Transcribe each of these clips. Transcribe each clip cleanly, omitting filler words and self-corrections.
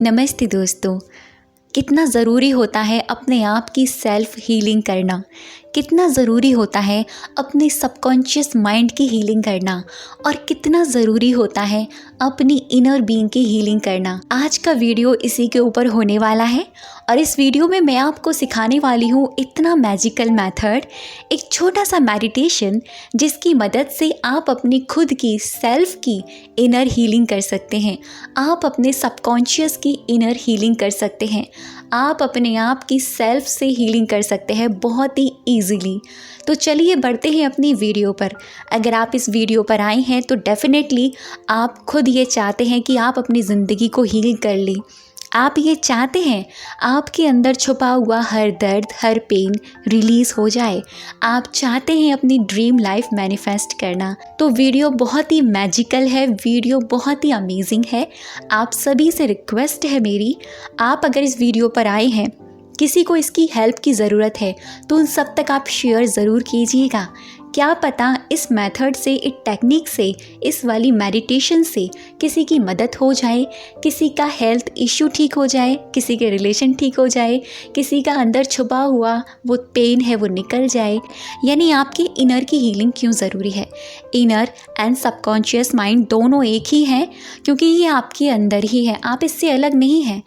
नमस्ते दोस्तों। कितना ज़रूरी होता है अपने आप की सेल्फ हीलिंग करना, कितना ज़रूरी होता है अपने सबकॉन्शियस माइंड की हीलिंग करना और कितना ज़रूरी होता है अपनी इनर बीइंग की हीलिंग करना। आज का वीडियो इसी के ऊपर होने वाला है और इस वीडियो में मैं आपको सिखाने वाली हूँ इतना मैजिकल मेथड, एक छोटा सा मेडिटेशन जिसकी मदद से आप अपनी खुद की सेल्फ की इनर हीलिंग कर सकते हैं। आप अपने सबकॉन्शियस की इनर हीलिंग कर सकते हैं। आप अपने आप की सेल्फ से हीलिंग कर सकते हैं बहुत ही ईजीली। तो चलिए बढ़ते हैं अपनी वीडियो पर। अगर आप इस वीडियो पर आए हैं तो डेफिनेटली आप खुद ये चाहते हैं कि आप अपनी ज़िंदगी को हील कर लें। आप ये चाहते हैं आपके अंदर छुपा हुआ हर दर्द, हर पेन रिलीज़ हो जाए। आप चाहते हैं अपनी ड्रीम लाइफ मैनिफेस्ट करना। तो वीडियो बहुत ही मैजिकल है, वीडियो बहुत ही अमेजिंग है। आप सभी से रिक्वेस्ट है मेरी, आप अगर इस वीडियो पर आए हैं, किसी को इसकी हेल्प की ज़रूरत है तो उन सब तक आप शेयर ज़रूर कीजिएगा। क्या पता इस मेथड से, इस टेक्निक से, इस वाली मेडिटेशन से किसी की मदद हो जाए, किसी का हेल्थ इशू ठीक हो जाए, किसी के रिलेशन ठीक हो जाए, किसी का अंदर छुपा हुआ वो पेन है वो निकल जाए। यानी आपकी इनर की हीलिंग क्यों ज़रूरी है। इनर एंड सबकॉन्शियस माइंड दोनों एक ही हैं, क्योंकि ये आपके अंदर ही है। आप इससे अलग नहीं हैं,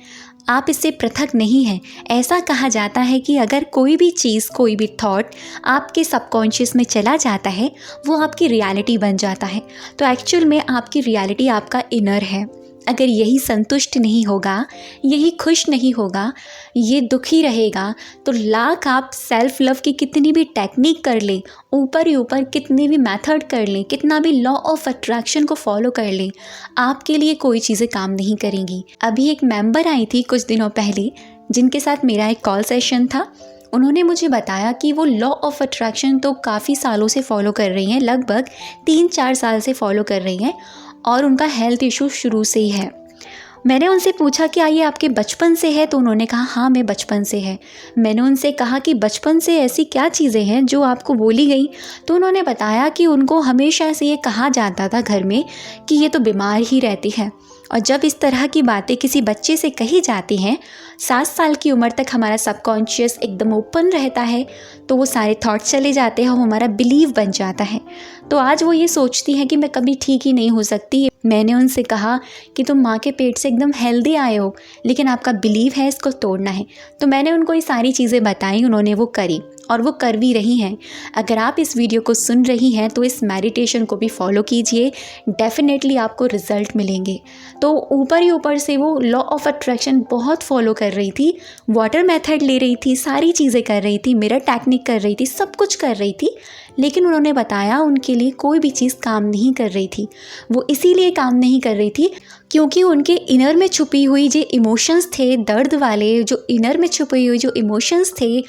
आप इससे पृथक नहीं हैं। ऐसा कहा जाता है कि अगर कोई भी चीज़, कोई भी थॉट आपके सबकॉन्शियस में चला जाता है वो आपकी रियलिटी बन जाता है। तो एक्चुअल में आपकी रियलिटी आपका इनर है। अगर यही संतुष्ट नहीं होगा, यही खुश नहीं होगा, ये दुखी रहेगा, तो लाख आप सेल्फ लव की कितनी भी टेक्निक कर लें, ऊपर ही ऊपर कितने भी मेथड कर लें, कितना भी लॉ ऑफ अट्रैक्शन को फॉलो कर लें, आपके लिए कोई चीज़ें काम नहीं करेंगी। अभी एक मेंबर आई थी कुछ दिनों पहले, जिनके साथ मेरा एक कॉल सेशन था। उन्होंने मुझे बताया कि वो लॉ ऑफ अट्रैक्शन तो काफ़ी सालों से फॉलो कर रही हैं, लगभग 3-4 साल से फॉलो कर रही हैं और उनका हेल्थ इशू शुरू से ही है। मैंने उनसे पूछा कि ये आपके बचपन से है, तो उन्होंने कहा हाँ, मैं बचपन से है। मैंने उनसे कहा कि बचपन से ऐसी क्या चीज़ें हैं जो आपको बोली गई, तो उन्होंने बताया कि उनको हमेशा से ये कहा जाता था घर में कि ये तो बीमार ही रहती है। और जब इस तरह की बातें किसी बच्चे से कही जाती हैं, 7 साल की उम्र तक हमारा सबकॉन्शियस एकदम ओपन रहता है, तो वो सारे थॉट्स चले जाते हैं, वो हमारा बिलीव बन जाता है। तो आज वो ये सोचती हैं कि मैं कभी ठीक ही नहीं हो सकती। मैंने उनसे कहा कि तुम माँ के पेट से एकदम हेल्दी आए हो, लेकिन आपका बिलीव है, इसको तोड़ना है। तो मैंने उनको ये सारी चीज़ें बताई, उन्होंने वो करी और वो कर भी रही हैं। अगर आप इस वीडियो को सुन रही हैं तो इस मेडिटेशन को भी फॉलो कीजिए, डेफिनेटली आपको रिजल्ट मिलेंगे। तो ऊपर ही ऊपर से वो लॉ ऑफ अट्रैक्शन बहुत फॉलो कर रही थी, वाटर मेथड ले रही थी, सारी चीज़ें कर रही थी, मिरर टेक्निक कर रही थी, सब कुछ कर रही थी, लेकिन उन्होंने बताया उनके लिए कोई भी चीज़ काम नहीं कर रही थी। वो इसीलिए काम नहीं कर रही थी क्योंकि उनके इनर में छुपी हुई जो इमोशंस थे, दर्द वाले जो इनर में छुपी हुई जो इमोशंस थे,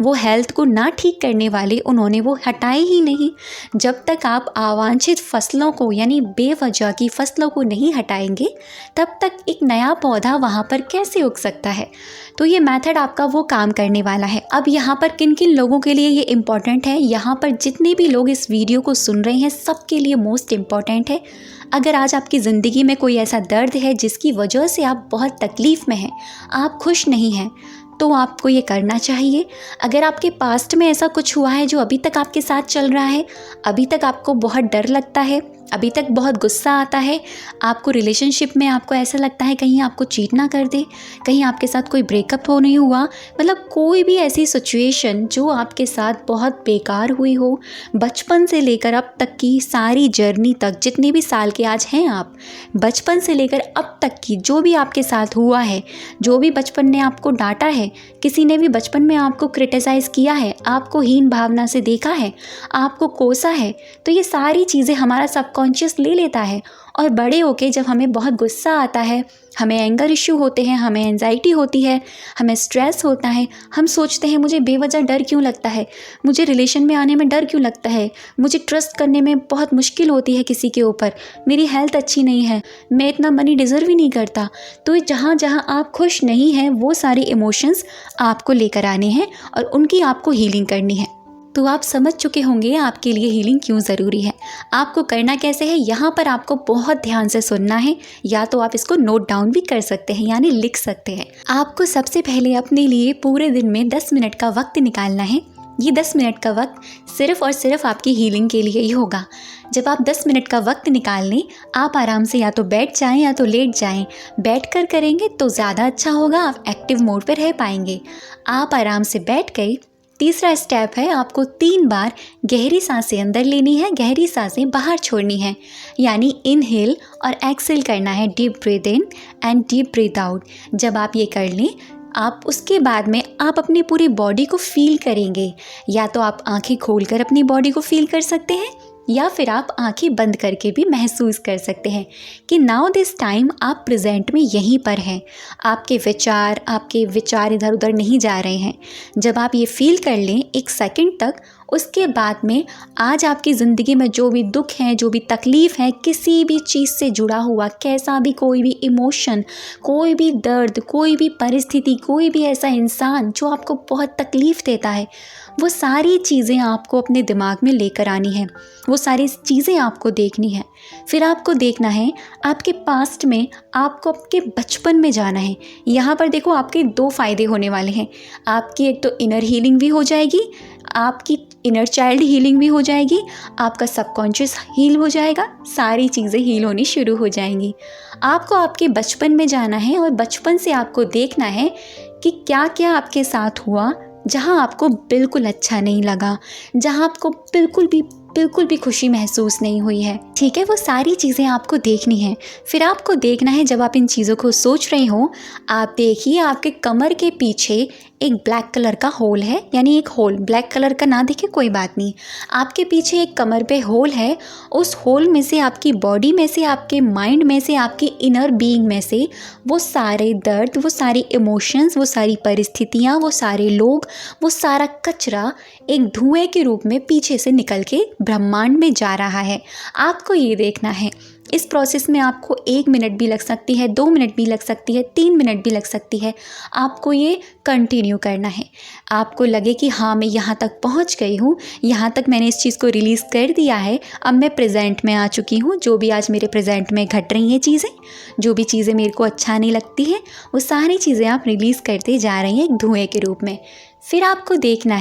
वो हेल्थ को ना ठीक करने वाले, उन्होंने वो हटाए ही नहीं। जब तक आप अवांछित फसलों को, यानी बेवजह की फसलों को नहीं हटाएंगे, तब तक एक नया पौधा वहाँ पर कैसे उग सकता है। तो ये मेथड आपका वो काम करने वाला है। अब यहाँ पर किन किन लोगों के लिए ये इम्पॉर्टेंट है, यहाँ पर जितने भी लोग इस वीडियो को सुन रहे हैं सबके लिए मोस्ट इम्पॉर्टेंट है। अगर आज आपकी ज़िंदगी में कोई ऐसा दर्द है जिसकी वजह से आप बहुत तकलीफ़ में हैं, आप खुश नहीं हैं, तो आपको ये करना चाहिए। अगर आपके पास्ट में ऐसा कुछ हुआ है जो अभी तक आपके साथ चल रहा है, अभी तक आपको बहुत डर लगता है, अभी तक बहुत गुस्सा आता है, आपको रिलेशनशिप में आपको ऐसा लगता है कहीं आपको चीट ना कर दे, कहीं आपके साथ कोई ब्रेकअप हो नहीं हुआ, मतलब कोई भी ऐसी सिचुएशन जो आपके साथ बहुत बेकार हुई हो, बचपन से लेकर अब तक की सारी जर्नी तक, जितने भी साल के आज हैं आप, बचपन से लेकर अब तक की जो भी आपके साथ हुआ है, जो भी बचपन ने आपको डांटा है, किसी ने भी बचपन में आपको क्रिटिसाइज़ किया है, आपको हीन भावना से देखा है, आपको कोसा है, तो ये सारी चीज़ें हमारा सबकॉन्शियस ले लेता है। और बड़े होके जब हमें बहुत गुस्सा आता है, हमें एंगर इश्यू होते हैं, हमें एंजाइटी होती है, हमें स्ट्रेस होता है, हम सोचते हैं मुझे बेवजह डर क्यों लगता है, मुझे रिलेशन में आने में डर क्यों लगता है, मुझे ट्रस्ट करने में बहुत मुश्किल होती है किसी के ऊपर, मेरी हेल्थ अच्छी नहीं है, मैं इतना मनी डिज़र्व ही नहीं करता। तो जहाँ जहाँ आप खुश नहीं हैं वो सारे इमोशंस आपको लेकर आने हैं और उनकी आपको हीलिंग करनी है। तो आप समझ चुके होंगे आपके लिए हीलिंग क्यों ज़रूरी है। आपको करना कैसे है, यहाँ पर आपको बहुत ध्यान से सुनना है, या तो आप इसको नोट डाउन भी कर सकते हैं यानी लिख सकते हैं। आपको सबसे पहले अपने लिए पूरे दिन में 10 मिनट का वक्त निकालना है। ये 10 मिनट का वक्त सिर्फ़ और सिर्फ आपकी हीलिंग के लिए ही होगा। जब आप 10 मिनट का वक्त निकाल लें, आप आराम से या तो बैठ जाएं या तो लेट जाएं। बैठ कर करेंगे तो ज़्यादा अच्छा होगा, आप एक्टिव मोड पर रह पाएंगे। आप आराम से बैठ गए। तीसरा स्टेप है, आपको 3 बार गहरी सांसें अंदर लेनी है, गहरी सांसें बाहर छोड़नी है, यानी इनहेल और एक्सेल करना है। Deep breath in and deep breath out. जब आप ये कर लें, आप उसके बाद में आप अपनी पूरी बॉडी को फील करेंगे। या तो आप आंखें खोलकर अपनी बॉडी को फील कर सकते हैं, या फिर आप आंखें बंद करके भी महसूस कर सकते हैं कि नाउ दिस टाइम आप प्रेजेंट में यहीं पर हैं। आपके विचार इधर उधर नहीं जा रहे हैं। जब आप ये फील कर लें 1 सेकंड तक, उसके बाद में आज आपकी ज़िंदगी में जो भी दुख है, जो भी तकलीफ़ है, किसी भी चीज़ से जुड़ा हुआ कैसा भी कोई भी इमोशन, कोई भी दर्द, कोई भी परिस्थिति, कोई भी ऐसा इंसान जो आपको बहुत तकलीफ़ देता है, वो सारी चीज़ें आपको अपने दिमाग में लेकर आनी है। वो सारी चीज़ें आपको देखनी है। फिर आपको देखना है आपके पास्ट में, आपको आपके बचपन में जाना है। यहाँ पर देखो आपके 2 फ़ायदे होने वाले हैं। आपकी एक तो इनर हीलिंग भी हो जाएगी, आपकी इनर चाइल्ड हीलिंग भी हो जाएगी, आपका सबकॉन्शियस हील हो जाएगा, सारी चीज़ें हील होनी शुरू हो जाएंगी। आपको आपके बचपन में जाना है और बचपन से आपको देखना है कि क्या क्या आपके साथ हुआ जहाँ आपको बिल्कुल अच्छा नहीं लगा, जहाँ आपको बिल्कुल भी खुशी महसूस नहीं हुई है। ठीक है, वो सारी चीज़ें आपको देखनी है। फिर आपको देखना है, जब आप इन चीज़ों को सोच रहे हो, आप देखिए आपके कमर के पीछे एक ब्लैक कलर का होल है, यानी एक होल। ब्लैक कलर का ना दिखे कोई बात नहीं, आपके पीछे एक कमर पे होल है। उस होल में से, आपकी बॉडी में से, आपके माइंड में से, आपकी इनर बीइंग में से वो सारे दर्द, वो सारी इमोशंस, वो सारी परिस्थितियाँ, वो सारे लोग, वो सारा कचरा एक धुएं के रूप में पीछे से निकल के ब्रह्मांड में जा रहा है। आपको ये देखना है। इस प्रोसेस में आपको 1 मिनट भी लग सकती है, 2 मिनट भी लग सकती है, 3 मिनट भी लग सकती है। आपको ये कंटिन्यू करना है। आपको लगे कि हाँ, मैं यहाँ तक पहुँच गई हूँ, यहाँ तक मैंने इस चीज़ को रिलीज़ कर दिया है, अब मैं प्रेजेंट में आ चुकी हूँ। जो भी आज मेरे प्रेजेंट में घट रही हैं चीज़ें, जो भी चीज़ें मेरे को अच्छा नहीं लगती हैं, वो सारी चीज़ें आप रिलीज़ करते जा रही हैं एक धुएँ के रूप में। फिर आपको देखना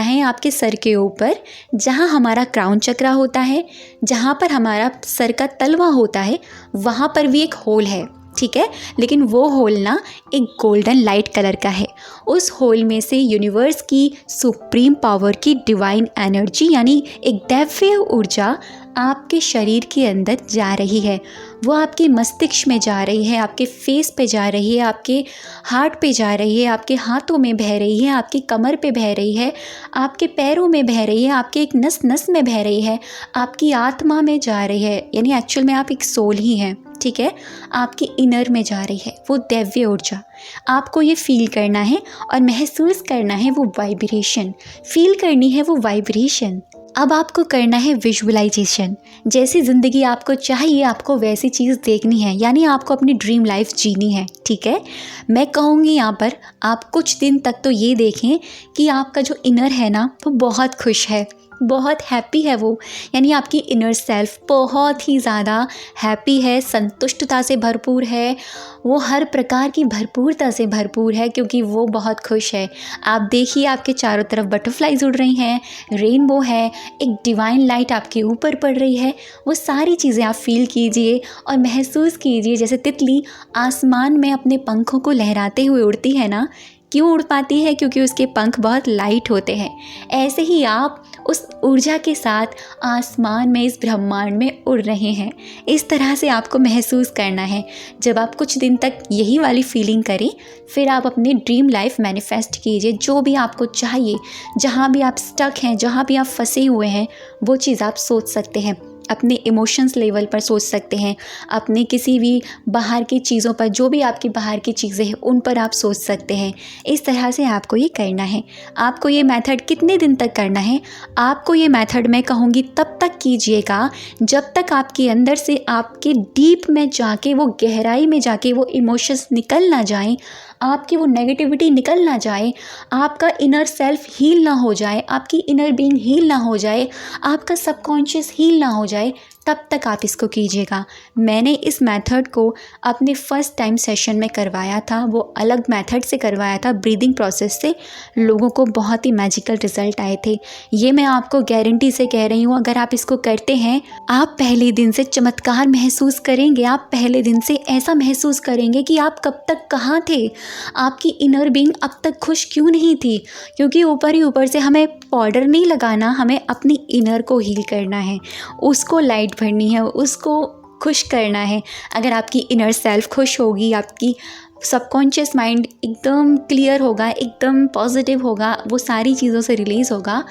है आपके सर के ऊपर, जहाँ हमारा क्राउन चक्रा होता है, जहाँ पर हमारा सर का तलवा होता है, वहाँ पर भी एक होल है। ठीक है, लेकिन वो होल ना एक गोल्डन लाइट कलर का है। उस होल में से यूनिवर्स की सुप्रीम पावर की डिवाइन एनर्जी, यानी एक दैवीय ऊर्जा आपके शरीर के अंदर जा रही है। वो आपके मस्तिष्क में जा रही है, आपके फेस पे जा रही है, आपके हार्ट पे जा रही है, आपके हाथों में बह रही है, आपकी कमर पे बह रही है, आपके पैरों में बह रही है, आपके एक नस नस में बह रही है, आपकी आत्मा में जा रही है, यानी एक्चुअल में आप एक सोल ही हैं। ठीक है, आपकी इनर में जा रही है वो दैवीय ऊर्जा। आपको ये फील करना है और महसूस करना है वो वाइब्रेशन, फील करनी है वो वाइब्रेशन। अब आपको करना है विजुअलाइजेशन। जैसी ज़िंदगी आपको चाहिए, आपको वैसी चीज़ देखनी है, यानी आपको अपनी ड्रीम लाइफ जीनी है। ठीक है, मैं कहूँगी यहाँ पर आप कुछ दिन तक तो ये देखें कि आपका जो इनर है ना, वो बहुत खुश है, बहुत हैप्पी है वो, यानी आपकी इनर सेल्फ बहुत ही ज़्यादा हैप्पी है, संतुष्टता से भरपूर है, वो हर प्रकार की भरपूरता से भरपूर है, क्योंकि वो बहुत खुश है। आप देखिए आपके चारों तरफ बटरफ्लाइज उड़ रही हैं, रेनबो है, एक डिवाइन लाइट आपके ऊपर पड़ रही है। वो सारी चीज़ें आप फील कीजिए और महसूस कीजिए जैसे तितली आसमान में अपने पंखों को लहराते हुए उड़ती है ना। क्यों उड़ पाती है? क्योंकि उसके पंख बहुत लाइट होते हैं। ऐसे ही आप उस ऊर्जा के साथ आसमान में, इस ब्रह्मांड में उड़ रहे हैं। इस तरह से आपको महसूस करना है। जब आप कुछ दिन तक यही वाली फीलिंग करें, फिर आप अपनी ड्रीम लाइफ मैनिफेस्ट कीजिए। जो भी आपको चाहिए, जहाँ भी आप स्टक हैं, जहाँ भी आप फंसे हुए हैं, वो चीज़ आप सोच सकते हैं। अपने इमोशंस लेवल पर सोच सकते हैं, अपने किसी भी बाहर की चीज़ों पर, जो भी आपकी बाहर की चीज़ें हैं उन पर आप सोच सकते हैं। इस तरह से आपको ये करना है। आपको ये मेथड कितने दिन तक करना है? आपको ये मेथड मैं कहूँगी तब तक कीजिएगा जब तक आपके अंदर से, आपके डीप में जाके, वो गहराई में जाके वो इमोशंस निकल ना जाएं, आपकी वो नेगेटिविटी निकल ना जाए, आपका इनर सेल्फ हील ना हो जाए, आपकी इनर बीइंग हील ना हो जाए, आपका सबकॉन्शियस हील ना हो जाए, तब तक आप इसको कीजिएगा। मैंने इस मेथड को अपने फर्स्ट टाइम सेशन में करवाया था, वो अलग मेथड से करवाया था, ब्रीदिंग प्रोसेस से। लोगों को बहुत ही मैजिकल रिजल्ट आए थे। ये मैं आपको गारंटी से कह रही हूँ, अगर आप इसको करते हैं, आप पहले दिन से चमत्कार महसूस करेंगे। आप पहले दिन से ऐसा महसूस करेंगे कि आप कब तक कहाँ थे, आपकी इनर बीइंग अब तक खुश क्यों नहीं थी। क्योंकि ऊपर ही ऊपर से हमें पाउडर नहीं लगाना, हमें अपनी इनर को हील करना है, उसको लाइट भरनी है, उसको खुश करना है। अगर आपकी इनर सेल्फ खुश होगी, आपकी सबकॉन्शियस माइंड एकदम क्लियर होगा, एकदम पॉजिटिव होगा, वो सारी चीज़ों से रिलीज़ होगा,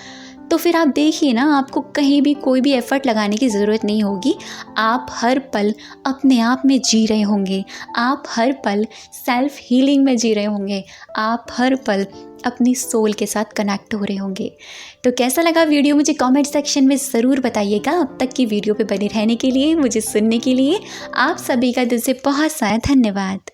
तो फिर आप देखिए ना, आपको कहीं भी कोई भी एफ़र्ट लगाने की ज़रूरत नहीं होगी। आप हर पल अपने आप में जी रहे होंगे, आप हर पल सेल्फ हीलिंग में जी रहे होंगे, आप हर पल अपनी सोल के साथ कनेक्ट हो रहे होंगे। तो कैसा लगा वीडियो, मुझे कमेंट सेक्शन में ज़रूर बताइएगा। अब तक की वीडियो पे बने रहने के लिए, मुझे सुनने के लिए आप सभी का दिल से बहुत सारा धन्यवाद।